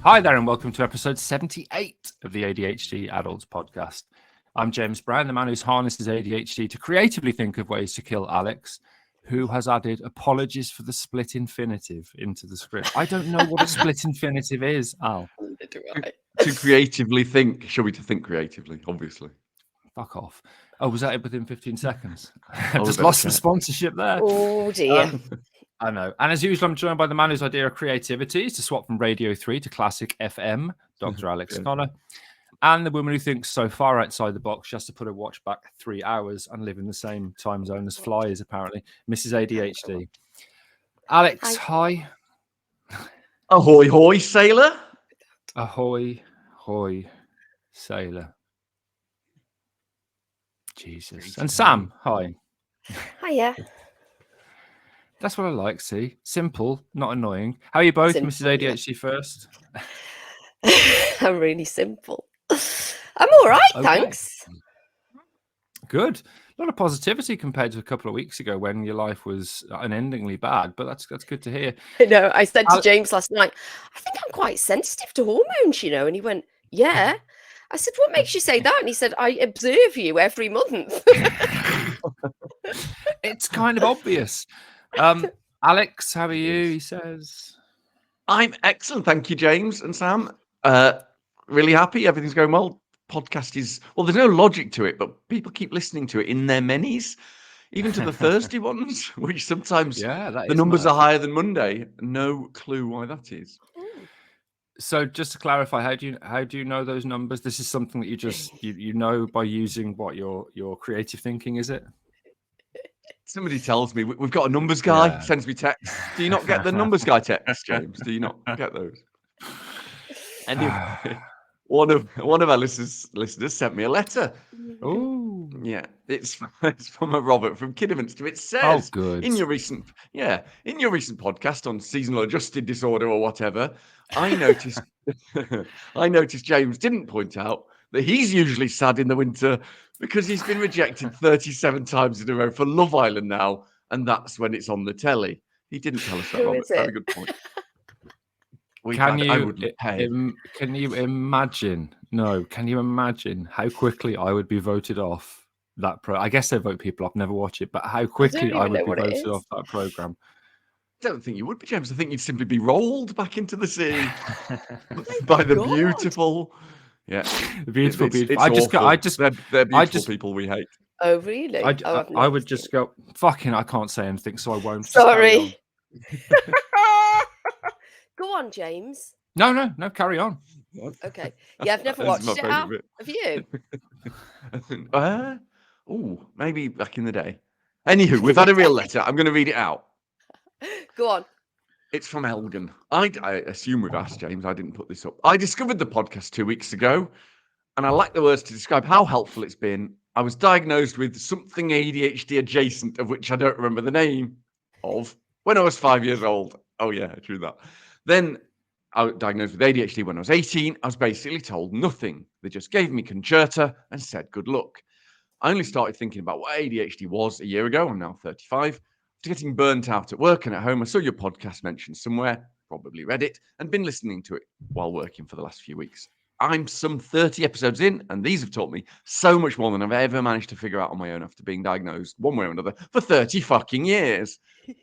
Hi there, and welcome to episode 78 of the ADHD Adults podcast. I'm James Brown, the man who's harnessed his ADHD to creatively think of ways to kill Alex, who has added apologies for the split infinitive into the script. I don't know what a split infinitive is, Al. To creatively think. Shall we to think creatively, obviously. Fuck off. Oh, was that it within 15 seconds? I've just lost the sponsorship there. Oh, dear. I know. And as usual, I'm joined by the man whose idea of creativity is to swap from Radio 3 to Classic FM, Dr. Alex Connor, and the woman who thinks so far outside the box she has to put her watch back 3 hours and live in the same time zone as flies, apparently, Mrs ADHD. Alex, hi. Ahoy, hoy, sailor. Ahoy, hoy, sailor. Jesus. And Sam, hi. Hiya. That's what I like, see? Simple, not annoying. How are you both, Simple, Mrs ADHD first? I'm really simple. I'm all right, thanks. Good. A lot of positivity compared to a couple of weeks ago when your life was unendingly bad, but that's good to hear. No, I said to James last night, I think I'm quite sensitive to hormones, you know, and he went, yeah. I said, what makes you say that? And he said, I observe you every month. It's kind of obvious. Alex, how are you? He says. I'm excellent. Thank you, James and Sam. Really happy. Everything's going well. Podcast is, well, there's no logic to it, but people keep listening to it in their minis, even to the Thursday ones, which sometimes the numbers are higher than Monday. No clue why that is. So just to clarify, how do you know those numbers? This is something that you just you know by using what your creative thinking, is it? Somebody tells me we've got a numbers guy, sends me texts. Do you not get the numbers guy texts, James? Do you not get those? Anyway, one of our listeners sent me a letter. Oh, yeah, it's from a Robert from Kidderminster. It says, in your recent podcast on seasonal adjusted disorder or whatever, I noticed James didn't point out that he's usually sad in the winter because he's been rejected 37 times in a row for Love Island now, and that's when it's on the telly. He didn't tell us that, Robert. Very good point. Can you imagine? No, can you imagine how quickly I would be voted off that I guess they vote people off, never watch it, but how quickly I would be voted off that program. I don't think you would be, James. I think you'd simply be rolled back into the sea by the beautiful. Yeah, the beautiful. They're beautiful people we hate. Oh, really? I would just go, fucking, I can't say anything, so I won't. Sorry. Go on, James. No, carry on. Okay. Yeah, I've never watched it. Have you? Maybe back in the day. Anywho, we've had a real letter. I'm going to read it out. Go on. It's from Elgin. I assume we've asked James. I didn't put this up. I discovered the podcast 2 weeks ago, and I lack the words to describe how helpful it's been. I was diagnosed with something ADHD adjacent, of which I don't remember the name of, when I was 5 years old. Oh, yeah, true that. Then I was diagnosed with ADHD when I was 18. I was basically told nothing. They just gave me concerta and said good luck. I only started thinking about what ADHD was a year ago. I'm now 35. After getting burnt out at work and at home, I saw your podcast mentioned somewhere, probably read it, and been listening to it while working for the last few weeks. I'm some 30 episodes in, and these have taught me so much more than I've ever managed to figure out on my own after being diagnosed one way or another for 30 fucking years.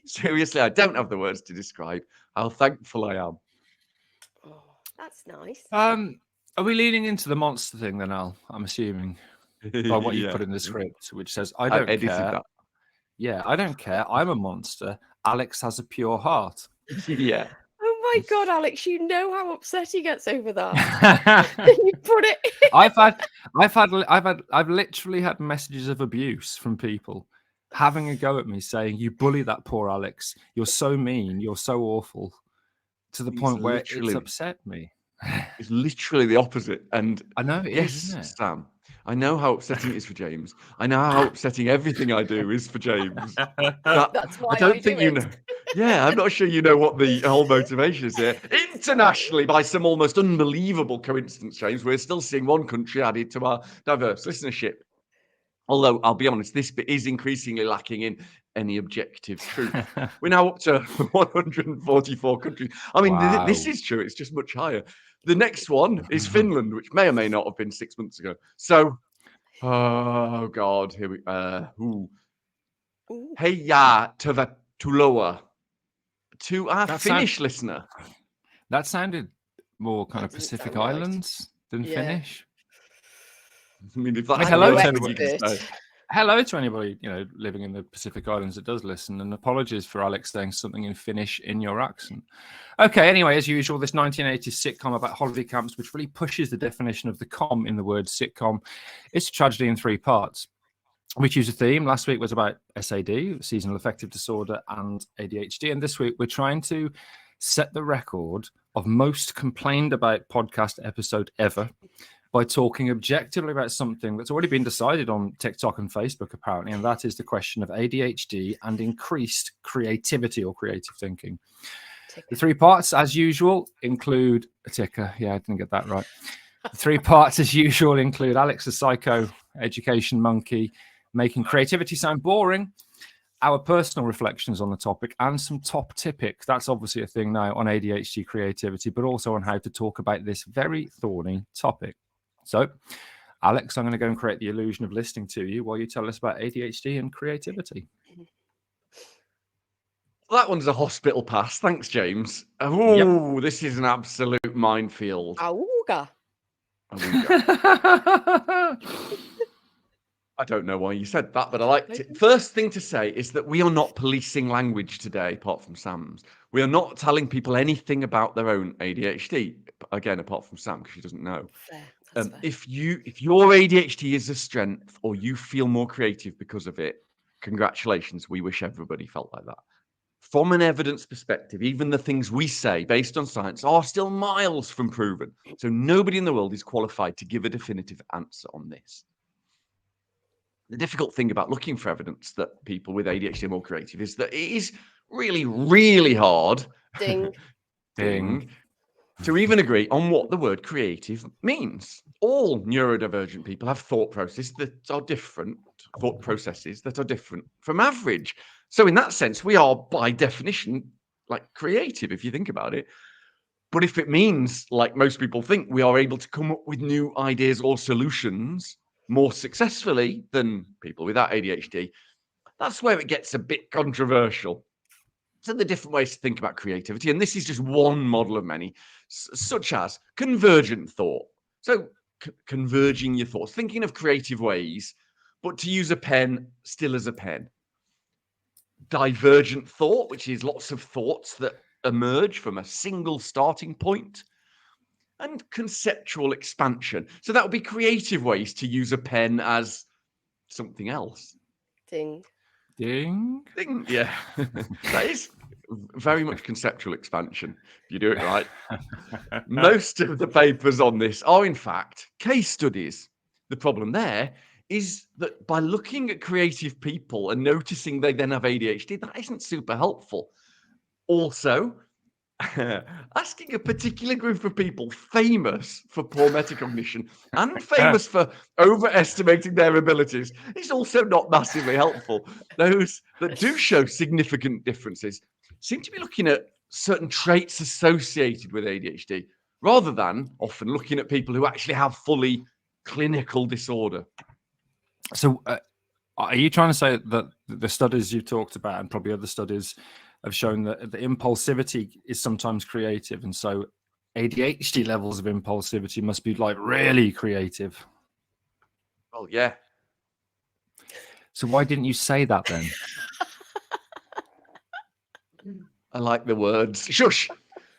Seriously, I don't have the words to describe how thankful I am. Oh, that's nice. Are we leaning into the monster thing then, Al? I'm assuming by what you put in the script, which says, I don't care. That. Yeah, I don't care. I'm a monster. Alex has a pure heart. Yeah. Oh my God, Alex, you know how upset he gets over that. You put it. I've literally had messages of abuse from people having a go at me saying, you bully that poor Alex. You're so mean. You're so awful. To the point where it's upset me. It's literally the opposite. And I know it is, isn't it? Sam, I know how upsetting it is for James. I know how upsetting everything I do is for James. That's why I don't think you know. Yeah, I'm not sure you know what the whole motivation is here. Internationally, by some almost unbelievable coincidence, James, we're still seeing one country added to our diverse listenership. Although, I'll be honest, this bit is increasingly lacking in any objective truth. We're now up to 144 countries. I mean, this is true. It's just much higher. The next one is Finland, which may or may not have been 6 months ago. So, oh God, here we Hey ya tuloa to our Finnish listener. That sounded more kind of That doesn't Pacific sound right. Islands than Yeah. Finnish. I mean, if that hello was to anything everybody. you could say. Hello to anybody living in the Pacific Islands that does listen, and apologies for Alex saying something in Finnish in your accent. Okay, anyway, as usual, this 1980s sitcom about holiday camps, which really pushes the definition of the com in the word sitcom. It's a tragedy in 3 parts. We choose a theme. Last week was about SAD, seasonal affective disorder, and ADHD, and this week we're trying to set the record of most complained about podcast episode ever by talking objectively about something that's already been decided on TikTok and Facebook, apparently, and that is the question of ADHD and increased creativity or creative thinking. The 3 parts, as usual, include a ticker. Yeah, I didn't get that right. The 3 parts, as usual, include Alex, the psychoeducation monkey, making creativity sound boring, our personal reflections on the topic, and some top tipic. That's obviously a thing now on ADHD creativity, but also on how to talk about this very thorny topic. So, Alex, I'm going to go and create the illusion of listening to you while you tell us about ADHD and creativity. That one's a hospital pass. Thanks, James. Oh, This is an absolute minefield. Auga. I don't know why you said that, but I liked it. First thing to say is that we are not policing language today, apart from Sam's. We are not telling people anything about their own ADHD. Again, apart from Sam, because she doesn't know. Fair. If your ADHD is a strength or you feel more creative because of it, congratulations. We wish everybody felt like that. From an evidence perspective, even the things we say based on science are still miles from proven. So nobody in the world is qualified to give a definitive answer on this. The difficult thing about looking for evidence that people with ADHD are more creative is that it is really, really hard Ding. to even agree on what the word creative means. All neurodivergent people have thought processes that are different from average. So in that sense, we are by definition like creative, if you think about it. But if it means, like most people think, we are able to come up with new ideas or solutions more successfully than people without ADHD, that's where it gets a bit controversial. So the different ways to think about creativity, and this is just one model of many, such as convergent thought. So converging your thoughts, thinking of creative ways, but to use a pen still as a pen. Divergent thought, which is lots of thoughts that emerge from a single starting point. And conceptual expansion. So that would be creative ways to use a pen as something else. Ding. Yeah. That is very much conceptual expansion, if you do it right. Most of the papers on this are, in fact, case studies. The problem there is that by looking at creative people and noticing they then have ADHD, that isn't super helpful. Also, asking a particular group of people famous for poor metacognition and famous for overestimating their abilities is also not massively helpful. Those that do show significant differences seem to be looking at certain traits associated with ADHD rather than often looking at people who actually have fully clinical disorder. So are you trying to say that the studies you talked about and probably other studies have shown that the impulsivity is sometimes creative, and so ADHD levels of impulsivity must be like really creative? Well, yeah. So why didn't you say that then? I like the words. Shush.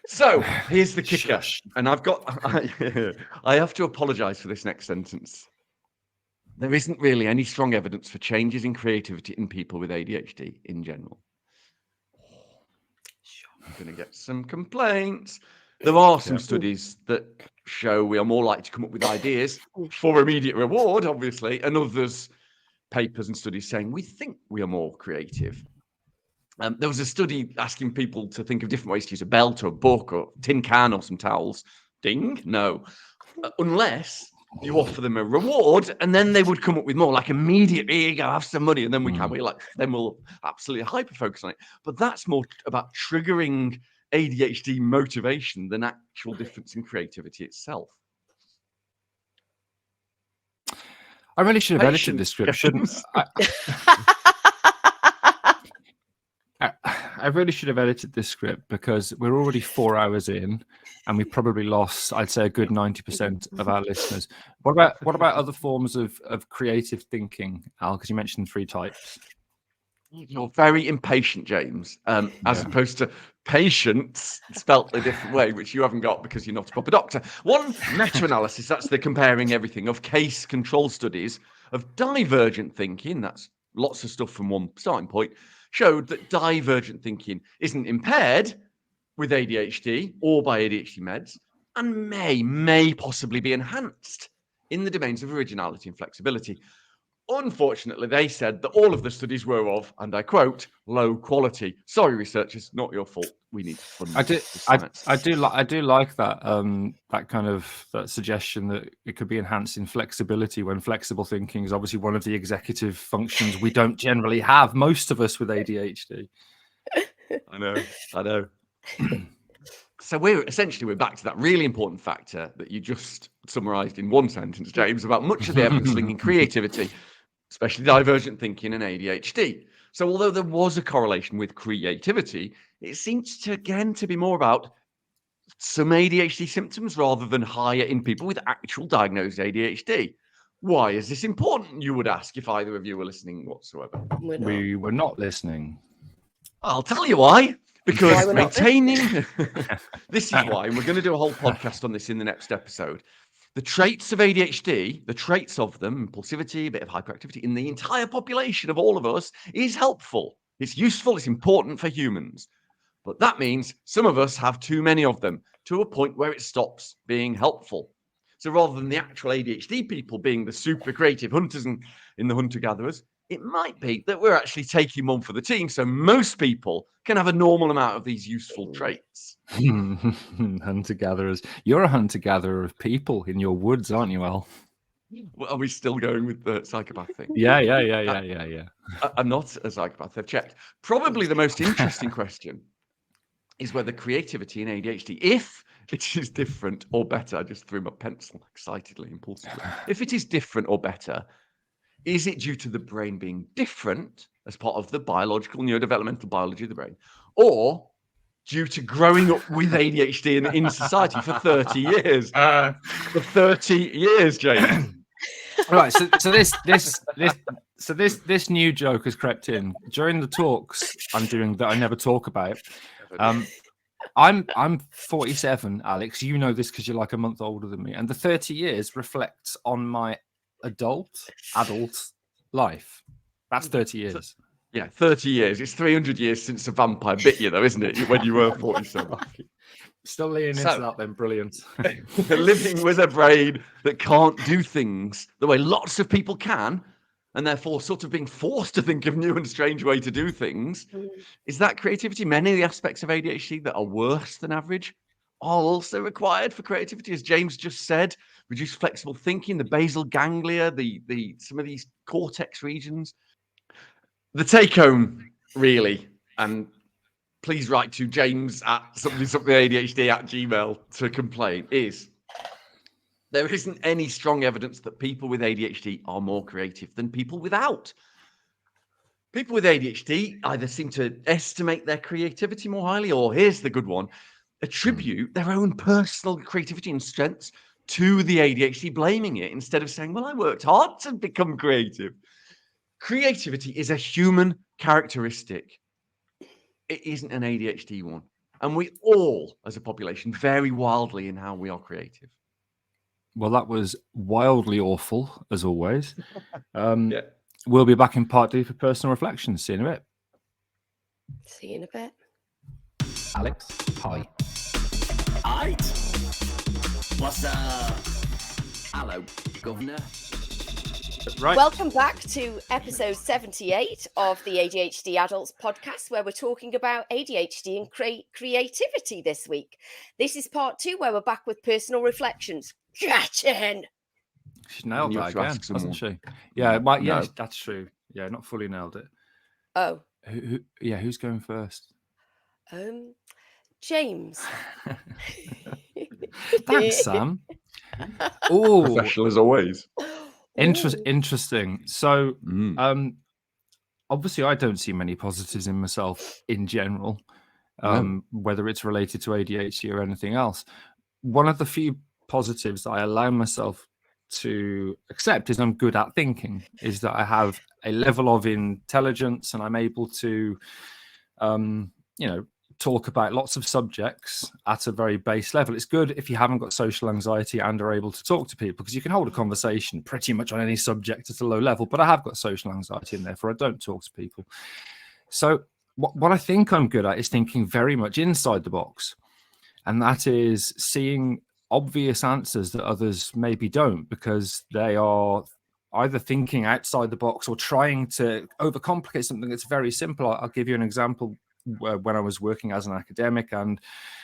So here's the kicker. Shush. And I have to apologize for this next sentence. There isn't really any strong evidence for changes in creativity in people with ADHD in general. I'm going to get some complaints. There are some studies that show we are more likely to come up with ideas for immediate reward, obviously, and others, papers and studies saying we think we are more creative. There was a study asking people to think of different ways to use a belt or a book or tin can or some towels. Ding? No. Unless you offer them a reward, and then they would come up with more, like immediately, here you go, have some money, and then then we'll absolutely hyper focus on it. But that's more about triggering ADHD motivation than actual difference in creativity itself. I really should have edited this script, shouldn't I? I really should have edited this script, because we're already 4 hours in and we probably lost, I'd say, a good 90% of our listeners. What about other forms of creative thinking, Al? Because you mentioned 3 types. You're very impatient, James, as opposed to patience spelt a different way, which you haven't got because you're not a proper doctor. One meta-analysis, that's the comparing everything of case control studies of divergent thinking, that's lots of stuff from one starting point, showed that divergent thinking isn't impaired with ADHD or by ADHD meds, and may possibly be enhanced in the domains of originality and flexibility. Unfortunately, they said that all of the studies were of, and I quote, low quality. Sorry, researchers, not your fault. We need to fund science. I do like that that kind of that suggestion that it could be enhanced in flexibility, when flexible thinking is obviously one of the executive functions we don't generally have, most of us with ADHD. I know. So we're back to that really important factor that you just summarized in one sentence, James, about much of the evidence linking creativity, especially divergent thinking and ADHD. So although there was a correlation with creativity, it seems to be more about some ADHD symptoms rather than higher in people with actual diagnosed ADHD. Why is this important, you would ask, if either of you were listening whatsoever? We were not listening. I'll tell you why. Because maintaining... This is why, and we're going to do a whole podcast on this in the next episode. The traits of ADHD, the traits of them, impulsivity, a bit of hyperactivity, in the entire population of all of us is helpful. It's useful, it's important for humans. But that means some of us have too many of them to a point where it stops being helpful. So rather than the actual ADHD people being the super creative hunters and in the hunter-gatherers, it might be that we're actually taking one for the team, so most people can have a normal amount of these useful traits. Hunter-gatherers. You're a hunter-gatherer of people in your woods, aren't you, Al? Well, are we still going with the psychopath thing? Yeah. I'm not a psychopath, I've checked. Probably the most interesting question is whether creativity and ADHD, if it is different or better, I just threw my pencil excitedly, impulsively. If it is different or better, is it due to the brain being different as part of the biological, neurodevelopmental biology of the brain, or due to growing up with ADHD in society for 30 years? For 30 years, James. Right. So this new joke has crept in during the talks I'm doing that I never talk about. I'm 47, Alex. You know this because you're like a month older than me, and the 30 years reflects on my adult life. That's 30 years. Yeah, 30 years. It's 300 years since a vampire bit you, though, isn't it? When you were 47. Still leaning into that, then. Brilliant. Living with a brain that can't do things the way lots of people can, and therefore sort of being forced to think of new and strange way to do things. Is that creativity? Many of the aspects of ADHD that are worse than average are also required for creativity, as James just said. Reduced flexible thinking, the basal ganglia, the some of these cortex regions. The take home, really, and please write to James at something@ADHD@gmail to complain, is there isn't any strong evidence that people with ADHD are more creative than people without. People with ADHD either seem to estimate their creativity more highly, or here's the good one, attribute their own personal creativity and strengths to the ADHD, blaming it instead of saying, well, I worked hard to become creative. Creativity is a human characteristic. It isn't an ADHD one. And we all, as a population, vary wildly in how we are creative. Well, that was wildly awful, as always. We'll be back in part 2 for personal reflections. See you in a bit. See you in a bit. Alex, hi. Aight. What's up? Hello, Governor. Right. Welcome back to episode 78 of the ADHD Adults podcast, where we're talking about ADHD and creativity this week. This is part 2, where we're back with personal reflections. Get in! She nailed you that have to again, ask hasn't someone. she? Yeah, well, yeah, No. that's true. Yeah, not fully nailed it. Oh, Who's going first? James. Thanks, Sam. Oh, Professional as always. interesting. So, Mm. obviously, I don't see many positives in myself in general, No. whether it's related to ADHD or anything else. One of the few positives that I allow myself to accept is I'm good at thinking, is that I have a level of intelligence and I'm able to, talk about lots of subjects at a very base level. It's good if you haven't got social anxiety and are able to talk to people, because you can hold a conversation pretty much on any subject at a low level, but I have got social anxiety and therefore I don't talk to people. So what I think I'm good at is thinking very much inside the box. And that is seeing obvious answers that others maybe don't, because they are either thinking outside the box or trying to overcomplicate something that's very simple. I'll give you an example. When I was working as an academic, and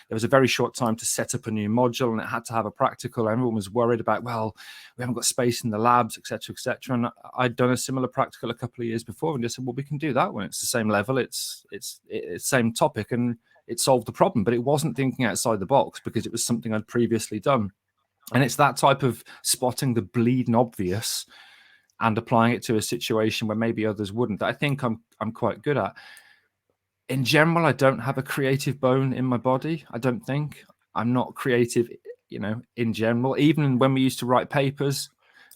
there was a very short time to set up a new module, and it had to have a practical. Everyone was worried about, well, we haven't got space in the labs, etc., etc. And I'd done a similar practical a couple of years before, and just said, well, we can do that when it's the same level, it's same topic, and it solved the problem. But it wasn't thinking outside the box because it was something I'd previously done. And it's that type of spotting the bleeding obvious and applying it to a situation where maybe others wouldn't, that I think I'm quite good at. In general, I don't have a creative bone in my body. I don't think I'm not creative, in general. Even when we used to write papers,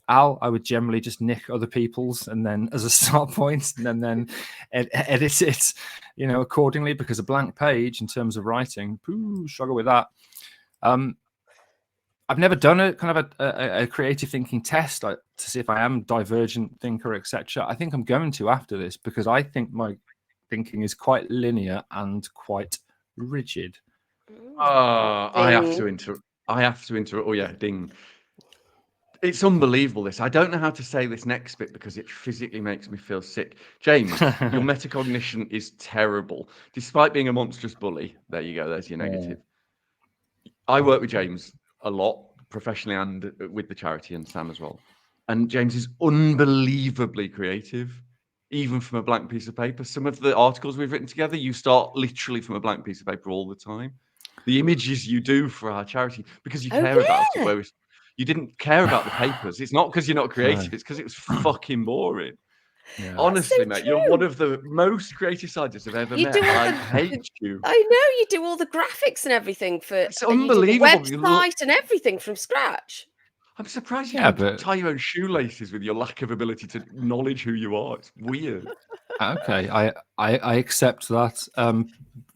I would generally just nick other people's and then as a start point, and then edit it, accordingly, because a blank page in terms of writing, struggle with that. I've never done a kind of a creative thinking test to see if I am divergent thinker, etc. I think I'm going to after this, because I think my thinking is quite linear and quite rigid. I have to interrupt. Oh yeah, ding. It's unbelievable, this. I don't know how to say this next bit because it physically makes me feel sick. James, your metacognition is terrible. Despite being a monstrous bully. There you go, there's your negative. I work with James a lot, professionally and with the charity, and Sam as well. And James is unbelievably creative, even from a blank piece of paper. Some of the articles we've written together, you start literally from a blank piece of paper all the time. The images you do for our charity, because you care about it, whereas you didn't care about the papers. It's not because you're not creative, it's because it was fucking boring. Yeah. Honestly, mate, you're one of the most creative scientists I've ever met. I hate you. I know, you do all the graphics and everything for it's unbelievable. The website and everything from scratch. I'm surprised you don't tie your own shoelaces with your lack of ability to acknowledge who you are. It's weird. Okay, I accept that.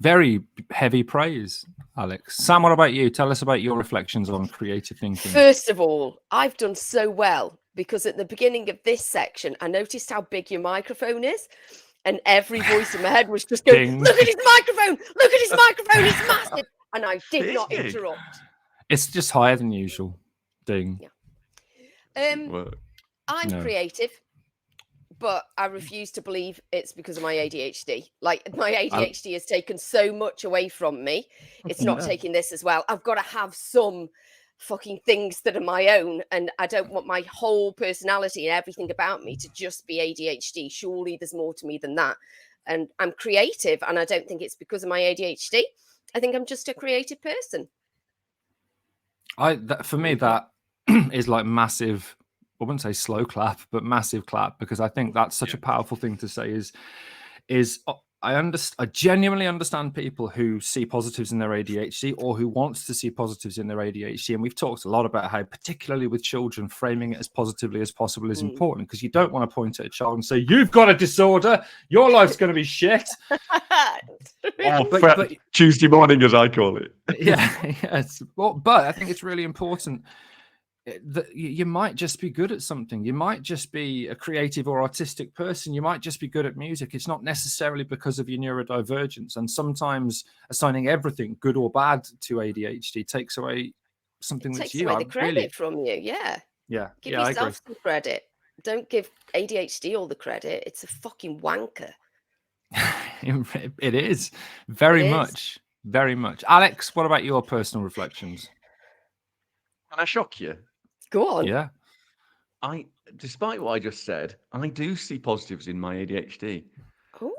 Very heavy praise, Alex. Sam, what about you? Tell us about your reflections on creative thinking. First of all, I've done so well because at the beginning of this section, I noticed how big your microphone is. And every voice in my head was just going, look at his microphone! Look at his microphone! It's massive! And I did not interrupt. It's just higher than usual. Ding. Yeah. I'm creative, but I refuse to believe it's because of my ADHD. Like, my ADHD has taken so much away from me. It's not taking this as well. I've got to have some fucking things that are my own, and I don't want my whole personality and everything about me to just be ADHD. Surely there's more to me than that. And I'm creative, and I don't think it's because of my ADHD. I think I'm just a creative person. For me, that is like massive, I wouldn't say slow clap, but massive clap, because I think that's such a powerful thing to say is I genuinely understand people who see positives in their ADHD or who wants to see positives in their ADHD. And we've talked a lot about how, particularly with children, framing it as positively as possible is important, because you don't want to point at a child and say, you've got a disorder, your life's going to be shit. But Tuesday morning, as I call it. Yes. But I think it's really important that you might just be good at something. You might just be a creative or artistic person. You might just be good at music. It's not necessarily because of your neurodivergence. And sometimes assigning everything, good or bad, to ADHD takes away something that's you. Takes away the credit from you. Yeah. Give yourself some credit. Don't give ADHD all the credit. It's a fucking wanker. It is. Very much. Alex, what about your personal reflections? Can I shock you? Go on. Yeah. despite what I just said, I do see positives in my ADHD. Oh.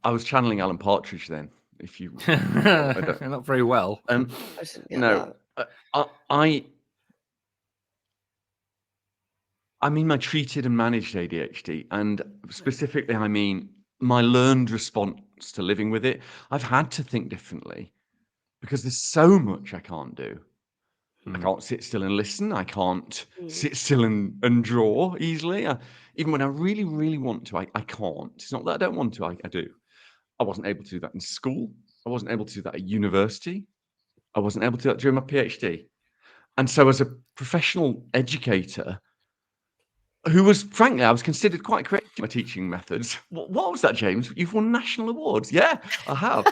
I was channeling Alan Partridge then. If you, not very well. I didn't get No, I mean my treated and managed ADHD, and specifically, I mean my learned response to living with it. I've had to think differently because there's so much I can't do. I can't sit still and listen. I can't sit still and draw easily. Even when I really, really want to, I can't. It's not that I don't want to, I do. I wasn't able to do that in school. I wasn't able to do that at university. I wasn't able to do that during my PhD. And so as a professional educator, who was, frankly, I was considered quite creative in my teaching methods. What was that, James? You've won national awards. Yeah, I have.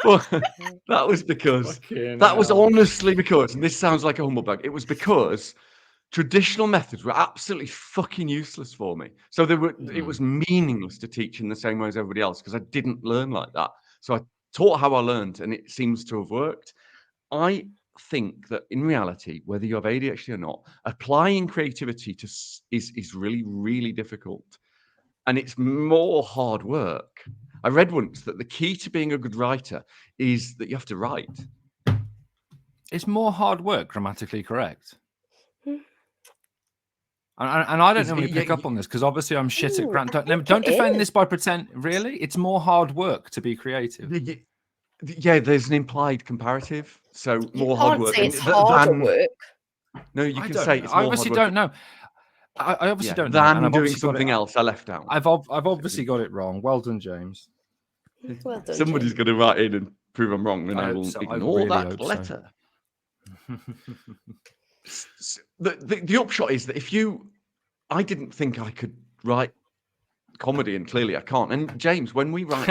But that was because, honestly because, and this sounds like a humble brag, it was because traditional methods were absolutely fucking useless for me. So it was meaningless to teach in the same way as everybody else because I didn't learn like that. So I taught how I learned, and it seems to have worked. I think that in reality, whether you have ADHD or not, applying creativity is really, really difficult. And it's more hard work. I read once that the key to being a good writer is that you have to write. It's more hard work, grammatically correct. And I don't normally pick up on this because obviously I'm shit at grammar. Don't defend this by pretend. Really, it's more hard work to be creative. Yeah, there's an implied comparative. So more hard work. It's harder work. No, you can say it's more I obviously hard work. don't know. I obviously don't know. Than doing something else, I left out. I've obviously got it wrong. Well done, James. Well done, Somebody's going to write in and prove I'm wrong, and I will ignore that letter. So. The upshot is that I didn't think I could write comedy, and clearly I can't. And James, when we write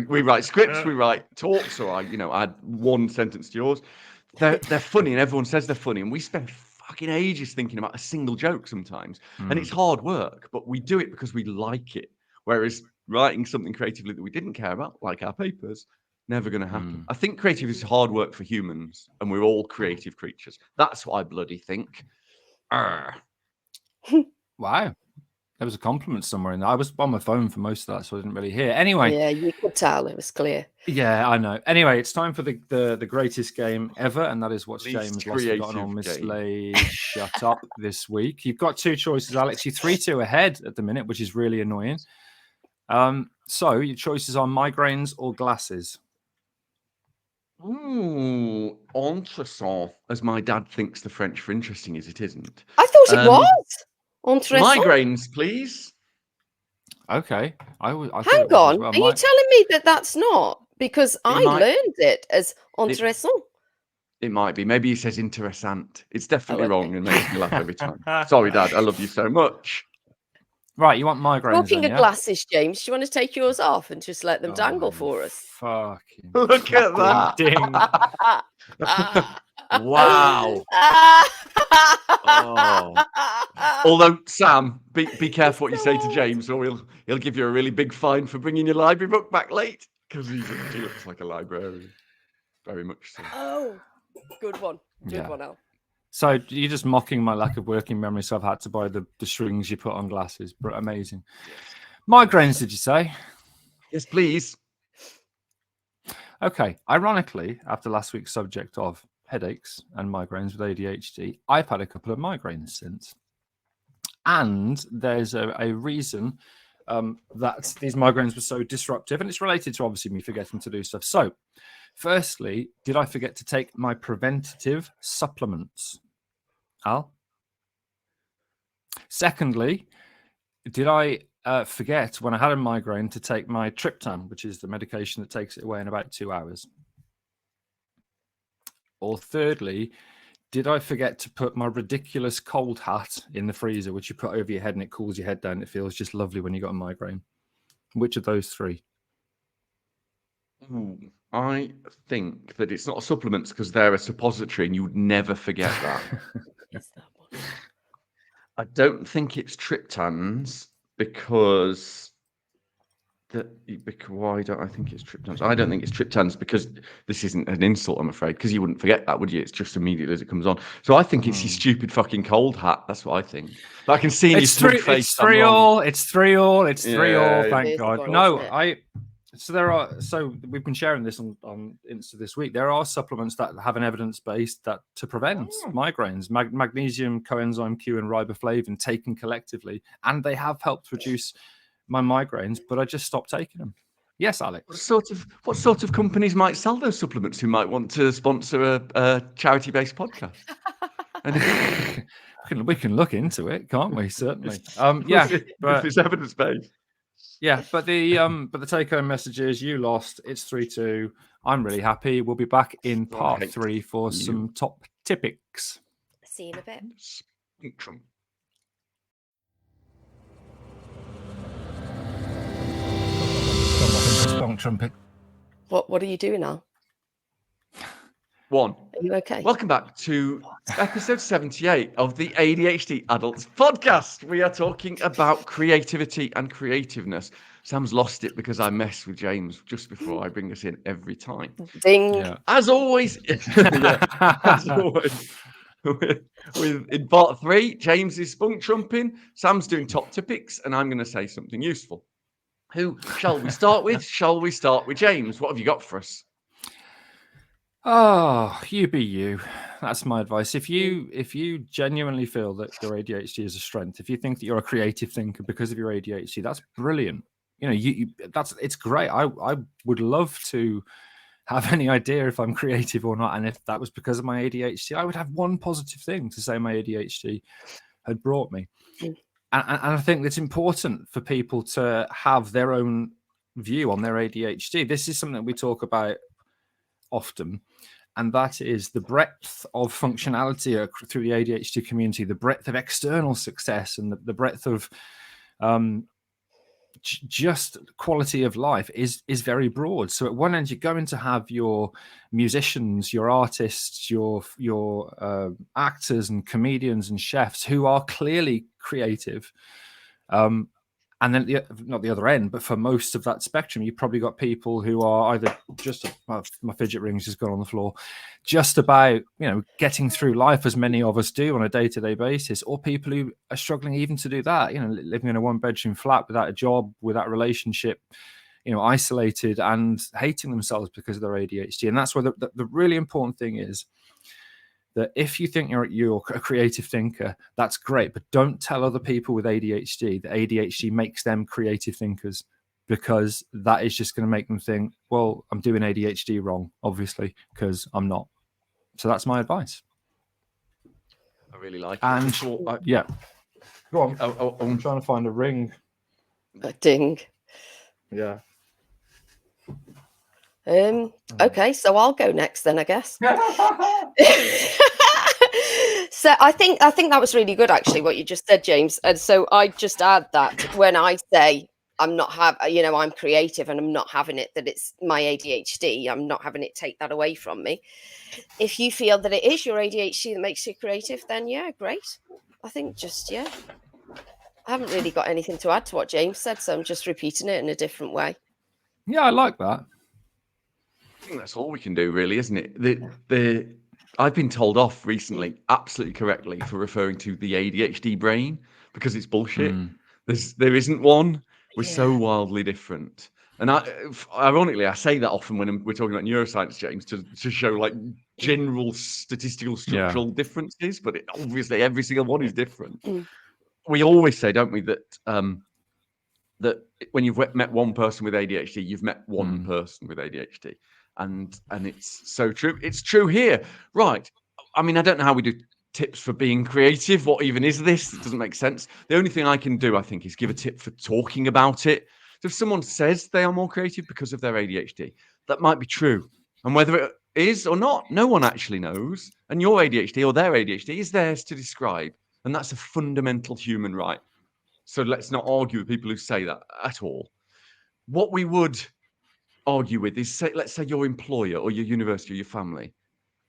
we write scripts, we write talks, or I add one sentence to yours. They're funny, and everyone says they're funny, and we spend fucking ages thinking about a single joke sometimes, and it's hard work, but we do it because we like it. Whereas writing something creatively that we didn't care about, like our papers, never going to happen. I think creative is hard work for humans, and we're all creative creatures. That's what I bloody think. Wow. There was a compliment somewhere in there. I was on my phone for most of that, so I didn't really hear. Anyway. Yeah, you could tell. It was clear. Yeah, I know. Anyway, it's time for the greatest game ever, and that is what's James Lost Forgotten or Mislaid Shut Up this week. You've got two choices, Alex. You're 3-2 ahead at the minute, which is really annoying. So your choices are migraines or glasses. Ooh, interessant. As my dad thinks the French for interesting is, it isn't. I thought it was. Migraines, please. Okay. Hang on. Are you telling me that that's not? Because I learned it as intéressant. It might be. Maybe he says interessant. It's definitely wrong and makes me laugh every time. Sorry, Dad. I love you so much. Right, you want migraines? Talking of glasses, James, do you want to take yours off and just let them dangle for us? Fucking look at that! Ding. Wow. Although Sam, be careful what you say to James, or he'll give you a really big fine for bringing your library book back late, because he looks like a librarian, very much so. Oh, good one, one, Al. So you're just mocking my lack of working memory, so I've had to buy the strings you put on glasses. But amazing. Migraines, did you say? Yes, please. Okay. Ironically, after last week's subject of headaches and migraines with ADHD, I've had a couple of migraines since. And there's a reason that these migraines were so disruptive, and it's related to obviously me forgetting to do stuff. So, firstly, did I forget to take my preventative supplements? Al? Secondly, did I forget when I had a migraine to take my triptan, which is the medication that takes it away in about 2 hours? Or thirdly, did I forget to put my ridiculous cold hat in the freezer, which you put over your head and it cools your head down? It feels just lovely when you got a migraine. Which of those three? I think that it's not supplements because they're a suppository and you would never forget that. I don't think it's triptans because Why don't I think it's triptans? I don't think it's triptans because this isn't an insult, I'm afraid, because you wouldn't forget that, would you? It's just immediately as it comes on. So I think it's your stupid fucking cold hat. That's what I think. But I can see in your smug face. It's 3-3. It's 3-3. It's 3-3. Thank It is God. wrong, No, isn't it? So we've been sharing this on Insta this week. There are supplements that have an evidence base that to prevent migraines, magnesium, coenzyme Q, and riboflavin taken collectively, and they have helped reduce my migraines. But I just stopped taking them. Yes, Alex. What sort of companies might sell those supplements who might want to sponsor a charity-based podcast? We can look into it, can't we? Certainly. If it's evidence-based. Yeah, but the take-home message is you lost. It's 3-2. I'm really happy. We'll be back in part 3 for some top tipics. See you in a bit. Trumpet. What are you doing now? One. Are you okay? Welcome back to episode 78 of the ADHD Adults podcast. We are talking about creativity and creativeness. Sam's lost it because I mess with James just before I bring us in every time. Ding. Yeah. As always, in part 3, James is spunk trumping, Sam's doing top tipics, and I'm going to say something useful. Who shall we start with? Shall we start with James? What have you got for us? Oh, you be you. That's my advice. If you genuinely feel that your ADHD is a strength, if you think that you're a creative thinker because of your ADHD, that's brilliant. It's great. I would love to have any idea if I'm creative or not, and if that was because of my ADHD, I would have one positive thing to say my ADHD had brought me. And I think it's important for people to have their own view on their ADHD. This is something that we talk about often, and that is the breadth of functionality through the ADHD community, the breadth of external success, and the breadth of just quality of life is very broad. So at one end, you're going to have your musicians, your artists, your actors and comedians and chefs who are clearly creative. And then not the other end, but for most of that spectrum, you've probably got people who are either just my fidget ring's just gone on the floor, just about getting through life as many of us do on a day-to-day basis, or people who are struggling even to do that, living in a one-bedroom flat without a job, without a relationship, isolated and hating themselves because of their ADHD. And that's where the really important thing is that if you think you're a creative thinker, that's great, but don't tell other people with ADHD that ADHD makes them creative thinkers, because that is just going to make them think, well, I'm doing ADHD wrong, obviously, because I'm not. So that's my advice. I really like it. Yeah. Go on. I'm trying to find a ring. A ding. Yeah. Okay, so I'll go next then, I guess. So I think that was really good, actually, what you just said, James. And so I just add that when I say I'm creative and I'm not having it, that it's my ADHD, I'm not having it take that away from me. If you feel that it is your ADHD that makes you creative, then yeah, great. I think I haven't really got anything to add to what James said, so I'm just repeating it in a different way. Yeah, I like that. I think that's all we can do, really, isn't it? I've been told off recently, absolutely correctly, for referring to the ADHD brain because it's bullshit. There isn't one. We're so wildly different. And ironically, I say that often when we're talking about neuroscience, James, to show like general statistical structural differences, but obviously every single one is different. We always say, don't we, that that when you've met one person with ADHD, you've met one person with ADHD. And it's so true. It's true here. Right. I mean, I don't know how we do tips for being creative. What even is this? It doesn't make sense. The only thing I can do, I think, is give a tip for talking about it. So if someone says they are more creative because of their ADHD, that might be true. And whether it is or not, no one actually knows. And your ADHD or their ADHD is theirs to describe. And that's a fundamental human right. So let's not argue with people who say that at all. What we would argue with is, let's say your employer or your university or your family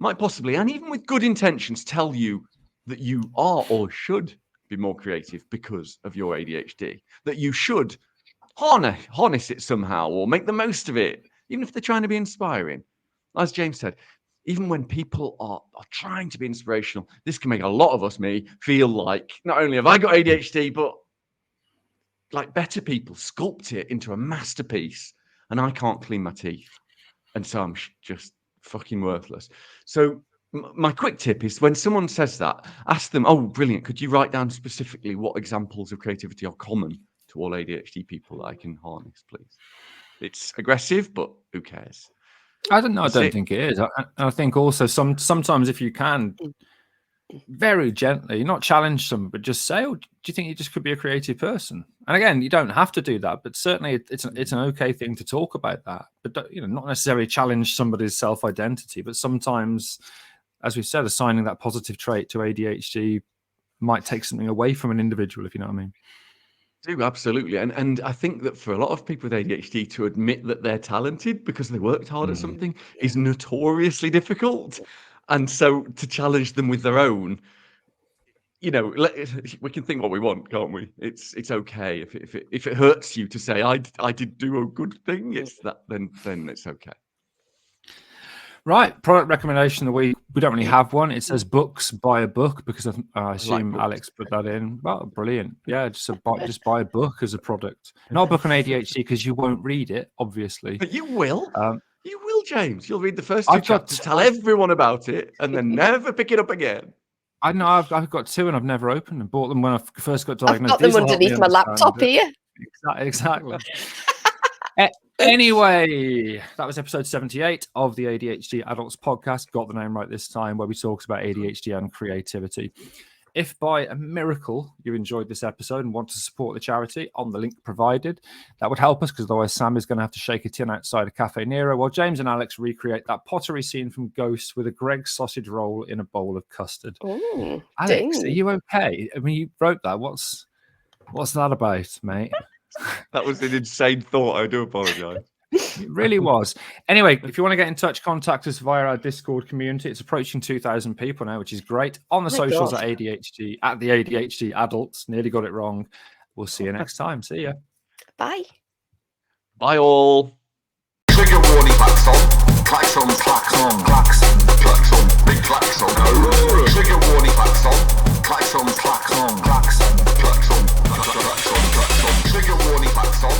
might possibly, and even with good intentions, tell you that you are or should be more creative because of your ADHD, that you should harness it somehow or make the most of it, even if they're trying to be inspiring. As James said, even when people are trying to be inspirational, this can make a lot of us, feel like not only have I got ADHD, but like better people sculpt it into a masterpiece and I can't clean my teeth. And so I'm just fucking worthless. So my quick tip is when someone says that, ask them, oh, brilliant. Could you write down specifically what examples of creativity are common to all ADHD people that I can harness, please? It's aggressive, but who cares? I don't know. I don't think it is. I think also sometimes if you can very gently, not challenge them, but just say, oh, do you think you just could be a creative person? And again, you don't have to do that, but certainly it's an okay thing to talk about that. But not necessarily challenge somebody's self-identity, but sometimes, as we've said, assigning that positive trait to ADHD might take something away from an individual, if you know what I mean. Do absolutely, and I think that for a lot of people with ADHD to admit that they're talented because they worked hard at something is notoriously difficult, and so to challenge them with their own, we can think what we want, can't we? It's okay if it hurts you to say I did do a good thing. It's that then it's okay. Right, product recommendation of the week. We don't really have one. It says books, buy a book, because I assume Alex put that in. Well, brilliant. Yeah, just buy a book as a product. Not a book on ADHD because you won't read it, obviously. But you will. You will, James. You'll read the first two chapters, tell everyone about it, and then never pick it up again. I know. I've got two, and I've never opened them. Bought them when I first got diagnosed. I've got them underneath my laptop here. Exactly. Anyway, that was episode 78 of the ADHD Adults podcast. Got the name right this time, where we talked about ADHD and creativity. If by a miracle you enjoyed this episode and want to support the charity on the link provided, that would help us, because otherwise Sam is going to have to shake a tin outside a Cafe Nero while James and Alex recreate that pottery scene from Ghost with a Greggs sausage roll in a bowl of custard. Ooh, Alex, are you okay? I mean, you wrote that. What's that about, mate? That was an insane thought. I do apologize. It really was. Anyway, if you want to get in touch, contact us via our Discord community. It's approaching 2,000 people now, which is great. On the socials at ADHD, at the ADHD Adults. Nearly got it wrong. We'll see you next time. See ya. Bye. Bye all. Trigger warning, klaxon, klaxon, klaxon, klaxon, klaxon, big klaxon. Trigger warning, klaxon, klaxon, klaxon, klaxon, klaxon, klaxon, klaxon. Trigger warning, klaxon.